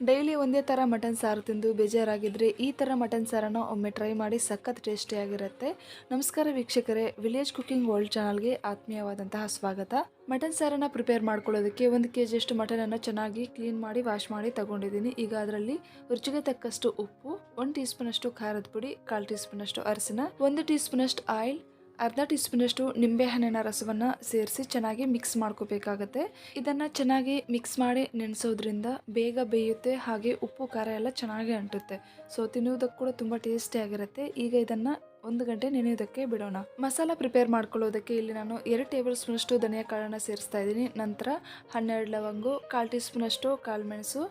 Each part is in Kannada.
ಡೈಲಿ ಒಂದೇ ಥರ ಮಟನ್ ಸಾರು ತಿಂದು ಬೇಜಾರಾಗಿದ್ದರೆ ಈ ಥರ ಮಟನ್ ಸಾರನ್ನು ಒಮ್ಮೆ ಟ್ರೈ ಮಾಡಿ ಸಖತ್ ಟೇಸ್ಟಿಯಾಗಿರುತ್ತೆ. ನಮಸ್ಕಾರ ವೀಕ್ಷಕರೇ, ವಿಲೇಜ್ ಕುಕಿಂಗ್ ವರ್ಲ್ಡ್ ಚಾನಲ್ಗೆ ಆತ್ಮೀಯವಾದಂತಹ ಸ್ವಾಗತ. ಮಟನ್ ಸಾರನ್ನು ಪ್ರಿಪೇರ್ ಮಾಡ್ಕೊಳ್ಳೋದಕ್ಕೆ 1 kg ಮಟನನ್ನು ಚೆನ್ನಾಗಿ ಕ್ಲೀನ್ ಮಾಡಿ ವಾಶ್ ಮಾಡಿ ತಗೊಂಡಿದ್ದೀನಿ. ಈಗ ಅದರಲ್ಲಿ ರುಚಿಗೆ ತಕ್ಕಷ್ಟು ಉಪ್ಪು, 1 ಟೀ ಸ್ಪೂನಷ್ಟು ಖಾರದ ಪುಡಿ, 1/4 ಟೀ ಸ್ಪೂನಷ್ಟು ಅರಿಶಿನ, 1 ಟೀ ಸ್ಪೂನಷ್ಟು ಆಯಿಲ್, ಅರ್ಧ ಟೀ ಸ್ಪೂನಷ್ಟು ನಿಂಬೆಹಣ್ಣಿನ ರಸವನ್ನು ಸೇರಿಸಿ ಚೆನ್ನಾಗಿ ಮಿಕ್ಸ್ ಮಾಡ್ಕೋಬೇಕಾಗತ್ತೆ. ಇದನ್ನು ಚೆನ್ನಾಗಿ ಮಿಕ್ಸ್ ಮಾಡಿ ನೆನೆಸೋದ್ರಿಂದ ಬೇಗ ಬೇಯುತ್ತೆ, ಹಾಗೆ ಉಪ್ಪು ಖಾರ ಎಲ್ಲ ಚೆನ್ನಾಗಿ ಅಂಟುತ್ತೆ. ಸೊ ತಿನ್ನುವುದಕ್ಕೆ ಕೂಡ ತುಂಬ ಟೇಸ್ಟಿಯಾಗಿರುತ್ತೆ. ಈಗ ಇದನ್ನು 1 ಗಂಟೆ ನೆನೆಯೋದಕ್ಕೆ ಬಿಡೋಣ. ಮಸಾಲ ಪ್ರಿಪೇರ್ ಮಾಡ್ಕೊಳ್ಳೋದಕ್ಕೆ ಇಲ್ಲಿ ನಾನು 2 ಟೇಬಲ್ ಸ್ಪೂನಷ್ಟು ಧನಿಯಾ ಕಾಳನ್ನು ಸೇರಿಸ್ತಾ ಇದ್ದೀನಿ. ನಂತರ 12 ಲವಂಗು, 1/4 ಟೀ ಸ್ಪೂನಷ್ಟು ಕಾಳುಮೆಣಸು,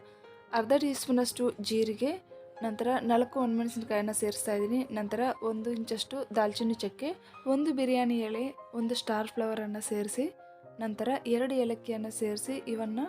ಅರ್ಧ ಟೀ ಸ್ಪೂನಷ್ಟು ಜೀರಿಗೆ, ನಂತರ 4 ಒಣಮೆಣಸಿನಕಾಯನ್ನು ಸೇರಿಸ್ತಾ ಇದ್ದೀನಿ. ನಂತರ 1 ಇಂಚಷ್ಟು ದಾಲ್ಚಿನ್ನಿ ಚಕ್ಕೆ, 1 ಬಿರಿಯಾನಿ ಎಲೆ, 1 ಸ್ಟಾರ್ ಫ್ಲವರನ್ನು ಸೇರಿಸಿ, ನಂತರ 2 ಏಲಕ್ಕಿಯನ್ನು ಸೇರಿಸಿ ಇವನ್ನು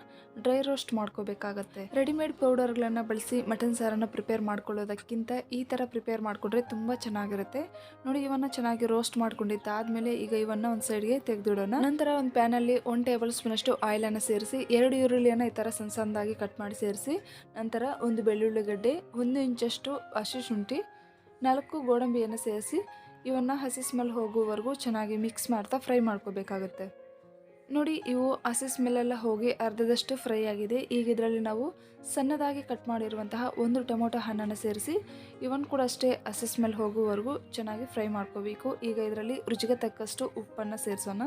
ಡ್ರೈ ರೋಸ್ಟ್ ಮಾಡ್ಕೋಬೇಕಾಗತ್ತೆ. ರೆಡಿಮೇಡ್ ಪೌಡರ್ಗಳನ್ನು ಬಳಸಿ ಮಟನ್ ಸಾರನ್ನು ಪ್ರಿಪೇರ್ ಮಾಡ್ಕೊಳ್ಳೋದಕ್ಕಿಂತ ಈ ಥರ ಪ್ರಿಪೇರ್ ಮಾಡಿಕೊಂಡ್ರೆ ತುಂಬ ಚೆನ್ನಾಗಿರುತ್ತೆ. ನೋಡಿ, ಇವನ್ನು ಚೆನ್ನಾಗಿ ರೋಸ್ಟ್ ಮಾಡ್ಕೊಂಡಿದ್ದಾದಮೇಲೆ ಈಗ ಇವನ್ನು ಒಂದು ಸೈಡ್ಗೆ ತೆಗೆದಿಡೋಣ. ನಂತರ ಒಂದು ಪ್ಯಾನಲ್ಲಿ 1 ಟೇಬಲ್ ಸ್ಪೂನಷ್ಟು ಆಯಿಲನ್ನು ಸೇರಿಸಿ 2 ಈರುಳ್ಳಿಯನ್ನು ಈ ಥರ ಸಣ್ಣ ಸಣ್ಣದಾಗಿ ಕಟ್ ಮಾಡಿ ಸೇರಿಸಿ, ನಂತರ 1 ಬೆಳ್ಳುಳ್ಳಿ ಗಡ್ಡೆ, 1 ಇಂಚಷ್ಟು ಹಸಿ ಶುಂಠಿ, 4 ಗೋಡಂಬಿಯನ್ನು ಸೇರಿಸಿ ಇವನ್ನು ಹಸಿ ಸ್ಮೆಲ್ ಹೋಗುವವರೆಗೂ ಚೆನ್ನಾಗಿ ಮಿಕ್ಸ್ ಮಾಡ್ತಾ ಫ್ರೈ ಮಾಡ್ಕೋಬೇಕಾಗುತ್ತೆ. ನೋಡಿ, ಇವು ಹಸಿ ಸ್ಮೆಲ್ಲೆಲ್ಲ ಹೋಗಿ ಅರ್ಧದಷ್ಟು ಫ್ರೈ ಆಗಿದೆ. ಈಗ ಇದರಲ್ಲಿ ನಾವು ಸಣ್ಣದಾಗಿ ಕಟ್ ಮಾಡಿರುವಂತಹ 1 ಟೊಮೊಟೊ ಹಣ್ಣನ್ನು ಸೇರಿಸಿ ಇವನ್ನು ಕೂಡ ಅಷ್ಟೇ ಹಸಿ ಸ್ಮೆಲ್ ಹೋಗುವವರೆಗೂ ಚೆನ್ನಾಗಿ ಫ್ರೈ ಮಾಡ್ಕೋಬೇಕು. ಈಗ ಇದರಲ್ಲಿ ರುಚಿಗೆ ತಕ್ಕಷ್ಟು ಉಪ್ಪನ್ನು ಸೇರಿಸೋಣ.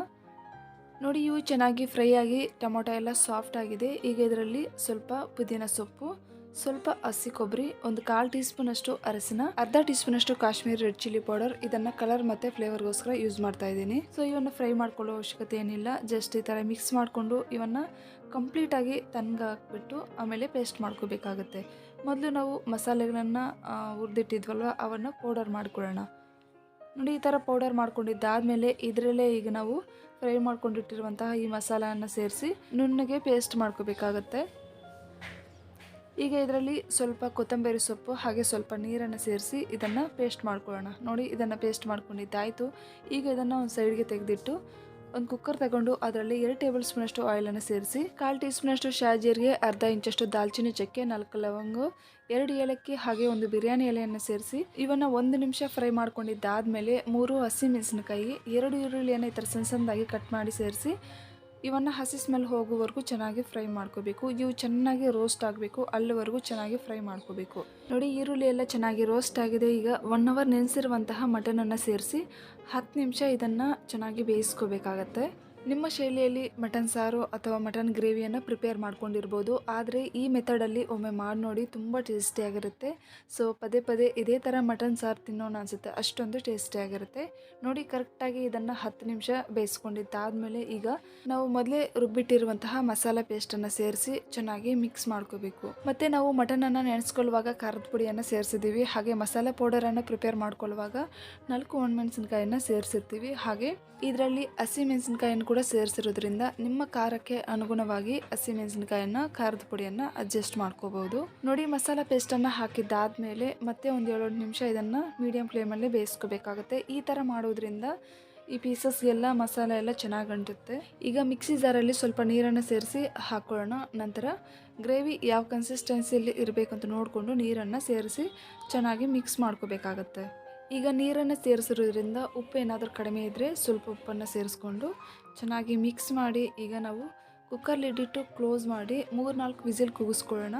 ನೋಡಿ, ಇವು ಚೆನ್ನಾಗಿ ಫ್ರೈ ಆಗಿ ಟೊಮೊಟೊ ಎಲ್ಲ ಸಾಫ್ಟ್ ಆಗಿದೆ. ಈಗ ಇದರಲ್ಲಿ ಸ್ವಲ್ಪ ಪುದೀನ ಸೊಪ್ಪು, ಸ್ವಲ್ಪ ಹಸಿ ಕೊಬ್ಬರಿ, 1/4 ಟೀ ಸ್ಪೂನ್ ಅಷ್ಟು ಅರಸಿನ, ಅರ್ಧ ಟೀ ಸ್ಪೂನ್ ಅಷ್ಟು ಕಾಶ್ಮೀರಿ ರೆಡ್ ಚಿಲ್ಲಿ ಪೌಡರ್, ಇದನ್ನ ಕಲರ್ ಮತ್ತೆ ಫ್ಲೇವರ್ಗೋಸ್ಕರ ಯೂಸ್ ಮಾಡ್ತಾ ಇದ್ದೀನಿ. ಸೊ ಇವನ್ನ ಫ್ರೈ ಮಾಡ್ಕೊಳ್ಳೋ ಅವಶ್ಯಕತೆ ಏನಿಲ್ಲ. ಜಸ್ಟ್ ಈ ತರ ಮಿಕ್ಸ್ ಮಾಡಿಕೊಂಡು ಇವನ್ನ ಕಂಪ್ಲೀಟ್ ಆಗಿ ತಣ್ಣಗಾಕ್ಬಿಟ್ಟು ಆಮೇಲೆ ಪೇಸ್ಟ್ ಮಾಡ್ಕೋಬೇಕಾಗುತ್ತೆ. ಮೊದಲು ನಾವು ಮಸಾಲೆಗಳನ್ನ ಹುರಿದಿಟ್ಟಿದ್ವಲ್ವ, ಅವನ್ನ ಪೌಡರ್ ಮಾಡ್ಕೊಳ್ಳೋಣ. ನೋಡಿ, ಈ ಥರ ಪೌಡರ್ ಮಾಡ್ಕೊಂಡಿದ್ದಾದಮೇಲೆ ಇದರಲ್ಲೇ ಈಗ ನಾವು ಫ್ರೈ ಮಾಡ್ಕೊಂಡಿಟ್ಟಿರುವಂತಹ ಈ ಮಸಾಲೆಯನ್ನು ಸೇರಿಸಿ ನುಣ್ಣಗೆ ಪೇಸ್ಟ್ ಮಾಡ್ಕೋಬೇಕಾಗತ್ತೆ. ಈಗ ಇದರಲ್ಲಿ ಸ್ವಲ್ಪ ಕೊತ್ತಂಬರಿ ಸೊಪ್ಪು ಹಾಗೆ ಸ್ವಲ್ಪ ನೀರನ್ನು ಸೇರಿಸಿ ಇದನ್ನು ಪೇಸ್ಟ್ ಮಾಡ್ಕೊಳ್ಳೋಣ. ನೋಡಿ, ಇದನ್ನು ಪೇಸ್ಟ್ ಮಾಡ್ಕೊಂಡಿದ್ದಾಯಿತು. ಈಗ ಇದನ್ನು ಒಂದು ಸೈಡ್ಗೆ ತೆಗೆದಿಟ್ಟು ಒಂದು ಕುಕ್ಕರ್ ತಗೊಂಡು ಅದರಲ್ಲಿ 2 ಟೇಬಲ್ ಸ್ಪೂನಷ್ಟು ಆಯಿಲನ್ನು ಸೇರಿಸಿ 1/4 ಟೀ ಸ್ಪೂನಷ್ಟು ಶಾಜೀರಿಗೆ, ಅರ್ಧ ಇಂಚಷ್ಟು ದಾಲ್ಚಿನ್ನಿ ಚಕ್ಕೆ, 4 ಲವಂಗ, 2 ಏಲಕ್ಕಿ ಹಾಗೆ 1 ಬಿರಿಯಾನಿ ಎಲೆಯನ್ನು ಸೇರಿಸಿ ಇವನ್ನು 1 ನಿಮಿಷ ಫ್ರೈ ಮಾಡ್ಕೊಂಡಿದ್ದಾದಮೇಲೆ 3 ಹಸಿ ಮೆಣಸಿನಕಾಯಿ, 2 ಈರುಳ್ಳಿಯನ್ನು ಈ ಥರ ಸಣ್ಣ ಸಣ್ಣದಾಗಿ ಕಟ್ ಮಾಡಿ ಸೇರಿಸಿ ಇವನ್ನು ಹಸಿ ಸ್ಮೆಲ್ ಹೋಗುವವರೆಗೂ ಚೆನ್ನಾಗಿ ಫ್ರೈ ಮಾಡ್ಕೋಬೇಕು. ಇವು ಚೆನ್ನಾಗಿ ರೋಸ್ಟ್ ಆಗಬೇಕು, ಅಲ್ಲಿವರೆಗೂ ಚೆನ್ನಾಗಿ ಫ್ರೈ ಮಾಡ್ಕೋಬೇಕು. ನೋಡಿ, ಈರುಳ್ಳಿ ಎಲ್ಲ ಚೆನ್ನಾಗಿ ರೋಸ್ಟ್ ಆಗಿದೆ. ಈಗ 1 ಅವರ್ ನೆನೆಸಿರುವಂತಹ ಮಟನನ್ನು ಸೇರಿಸಿ 10 ನಿಮಿಷ ಇದನ್ನು ಚೆನ್ನಾಗಿ ಬೇಯಿಸ್ಕೋಬೇಕಾಗತ್ತೆ. ನಿಮ್ಮ ಶೈಲಿಯಲ್ಲಿ ಮಟನ್ ಸಾರು ಅಥವಾ ಮಟನ್ ಗ್ರೇವಿಯನ್ನು ಪ್ರಿಪೇರ್ ಮಾಡ್ಕೊಂಡಿರ್ಬೋದು, ಆದರೆ ಈ ಮೆಥಡಲ್ಲಿ ಒಮ್ಮೆ ಮಾಡಿ ನೋಡಿ, ತುಂಬ ಟೇಸ್ಟಿಯಾಗಿರುತ್ತೆ. ಸೊ ಪದೇ ಪದೇ ಇದೇ ಥರ ಮಟನ್ ಸಾರು ತಿನ್ನೋಣ ಅನಿಸುತ್ತೆ, ಅಷ್ಟೊಂದು ಟೇಸ್ಟಿಯಾಗಿರುತ್ತೆ. ನೋಡಿ, ಕರೆಕ್ಟಾಗಿ ಇದನ್ನು 10 ನಿಮಿಷ ಬೇಯಿಸ್ಕೊಂಡಿದ್ದಾದಮೇಲೆ ಈಗ ನಾವು ಮೊದಲೇ ರುಬ್ಬಿಟ್ಟಿರುವಂತಹ ಮಸಾಲೆ ಪೇಸ್ಟನ್ನು ಸೇರಿಸಿ ಚೆನ್ನಾಗಿ ಮಿಕ್ಸ್ ಮಾಡ್ಕೋಬೇಕು. ಮತ್ತು ನಾವು ಮಟನನ್ನು ನೆನೆಸ್ಕೊಳ್ಳುವಾಗ ಖಾರದ ಪುಡಿಯನ್ನು ಸೇರಿಸಿದ್ದೀವಿ, ಹಾಗೆ ಮಸಾಲೆ ಪೌಡರನ್ನು ಪ್ರಿಪೇರ್ ಮಾಡ್ಕೊಳ್ಳುವಾಗ 4 ಒಣಮೆಣಸಿನಕಾಯನ್ನು ಸೇರಿಸಿರ್ತೀವಿ. ಹಾಗೆ ಇದರಲ್ಲಿ ಹಸಿ ಮೆಣಸಿನಕಾಯನ್ನು ಕೂಡ ಸೇರಿಸಿರೋದ್ರಿಂದ ನಿಮ್ಮ ಖಾರಕ್ಕೆ ಅನುಗುಣವಾಗಿ ಹಸಿ ಮೆಣಸಿನಕಾಯನ್ನು, ಖಾರದ ಪುಡಿಯನ್ನು ಅಡ್ಜಸ್ಟ್ ಮಾಡ್ಕೋಬಹುದು. ನೋಡಿ, ಮಸಾಲ ಪೇಸ್ಟನ್ನು ಹಾಕಿದ್ದಾದ್ಮೇಲೆ ಮತ್ತೆ ಒಂದು 7 ನಿಮಿಷ ಇದನ್ನು ಮೀಡಿಯಂ ಫ್ಲೇಮಲ್ಲಿ ಬೇಯಿಸ್ಕೋಬೇಕಾಗುತ್ತೆ. ಈ ಥರ ಮಾಡೋದ್ರಿಂದ ಈ ಪೀಸಸ್ ಎಲ್ಲ ಮಸಾಲೆ ಎಲ್ಲ ಚೆನ್ನಾಗಿ ಅಂಟುತ್ತೆ. ಈಗ ಮಿಕ್ಸಿ ಜಾರಲ್ಲಿ ಸ್ವಲ್ಪ ನೀರನ್ನು ಸೇರಿಸಿ ಹಾಕೊಳ್ಳೋಣ. ನಂತರ ಗ್ರೇವಿ ಯಾವ ಕನ್ಸಿಸ್ಟೆನ್ಸಿಯಲ್ಲಿ ಇರಬೇಕಂತ ನೋಡಿಕೊಂಡು ನೀರನ್ನು ಸೇರಿಸಿ ಚೆನ್ನಾಗಿ ಮಿಕ್ಸ್ ಮಾಡ್ಕೋಬೇಕಾಗತ್ತೆ. ಈಗ ನೀರನ್ನು ಸೇರಿಸಿರೋದ್ರಿಂದ ಉಪ್ಪು ಏನಾದರೂ ಕಡಿಮೆ ಇದ್ದರೆ ಸ್ವಲ್ಪ ಉಪ್ಪನ್ನು ಸೇರಿಸ್ಕೊಂಡು ಚೆನ್ನಾಗಿ ಮಿಕ್ಸ್ ಮಾಡಿ ಈಗ ನಾವು ಕುಕ್ಕರ್ ಲಿಡ್ಡಿಟ್ಟು ಕ್ಲೋಸ್ ಮಾಡಿ 3-4 ವಿಸಿಲ್ ಕೂಗಿಸ್ಕೊಳ್ಳೋಣ.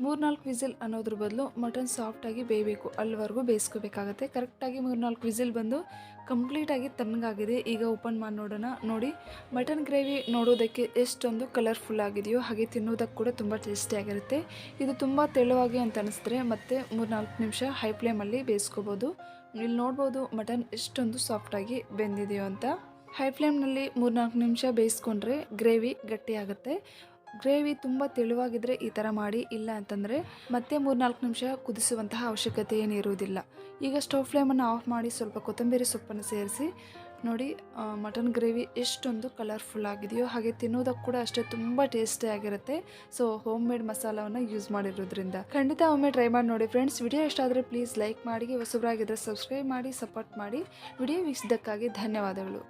3-4 ವಿಸಿಲ್ ಅನ್ನೋದ್ರ ಬದಲು ಮಟನ್ ಸಾಫ್ಟಾಗಿ ಬೇಯಬೇಕು, ಅಲ್ಲಿವರೆಗೂ ಬೇಯಿಸ್ಕೋಬೇಕಾಗತ್ತೆ. ಕರೆಕ್ಟಾಗಿ 3-4 ವಿಸಿಲ್ ಬಂದು ಕಂಪ್ಲೀಟಾಗಿ ತಣ್ಣಗಾಗಿದೆ. ಈಗ ಓಪನ್ ಮಾಡಿ ನೋಡೋಣ. ನೋಡಿ, ಮಟನ್ ಗ್ರೇವಿ ನೋಡೋದಕ್ಕೆ ಎಷ್ಟೊಂದು ಕಲರ್ಫುಲ್ ಆಗಿದೆಯೋ ಹಾಗೆ ತಿನ್ನೋದಕ್ಕೆ ಕೂಡ ತುಂಬ ಟೇಸ್ಟಿಯಾಗಿರುತ್ತೆ. ಇದು ತುಂಬ ತೆಳುವಾಗಿ ಅಂತ ಅನಿಸಿದ್ರೆ ಮತ್ತೆ 3-4 ನಿಮಿಷ ಹೈ ಫ್ಲೇಮಲ್ಲಿ ಬೇಯಿಸ್ಕೋಬೋದು. ಇಲ್ಲಿ ನೋಡ್ಬೋದು ಮಟನ್ ಎಷ್ಟೊಂದು ಸಾಫ್ಟಾಗಿ ಬೆಂದಿದೆಯೋ ಅಂತ. ಹೈ ಫ್ಲೇಮ್ನಲ್ಲಿ 3-4 ನಿಮಿಷ ಬೇಯಿಸ್ಕೊಂಡ್ರೆ ಗ್ರೇವಿ ಗಟ್ಟಿಯಾಗುತ್ತೆ. ಗ್ರೇವಿ ತುಂಬ ತೆಳುವಾಗಿದ್ದರೆ ಈ ಥರ ಮಾಡಿ, ಇಲ್ಲ ಅಂತಂದರೆ ಮತ್ತೆ 3-4 ನಿಮಿಷ ಕುದಿಸುವಂತಹ ಅವಶ್ಯಕತೆ ಏನಿರುವುದಿಲ್ಲ. ಈಗ ಸ್ಟವ್ ಫ್ಲೇಮನ್ನು ಆಫ್ ಮಾಡಿ ಸ್ವಲ್ಪ ಕೊತ್ತಂಬರಿ ಸೊಪ್ಪನ್ನು ಸೇರಿಸಿ ನೋಡಿ, ಮಟನ್ ಗ್ರೇವಿ ಎಷ್ಟೊಂದು ಕಲರ್ಫುಲ್ ಆಗಿದೆಯೋ ಹಾಗೆ ತಿನ್ನೋದಕ್ಕೆ ಕೂಡ ಅಷ್ಟೇ ತುಂಬ ಟೇಸ್ಟಿಯಾಗಿರುತ್ತೆ. ಸೊ ಹೋಮ್ ಮೇಡ್ ಮಸಾಲವನ್ನು ಯೂಸ್ ಮಾಡಿರೋದ್ರಿಂದ ಖಂಡಿತ ಒಮ್ಮೆ ಟ್ರೈ ಮಾಡಿ ನೋಡಿ ಫ್ರೆಂಡ್ಸ್. ವಿಡಿಯೋ ಇಷ್ಟ ಆದರೆ ಪ್ಲೀಸ್ ಲೈಕ್ ಮಾಡಿ, ಹೊಸಬರಾಗಿದ್ದರೆ ಸಬ್ಸ್ಕ್ರೈಬ್ ಮಾಡಿ, ಸಪೋರ್ಟ್ ಮಾಡಿ. ವಿಡಿಯೋ ವೀಕ್ಷಿಸಿದ್ದಕ್ಕಾಗಿ ಧನ್ಯವಾದಗಳು.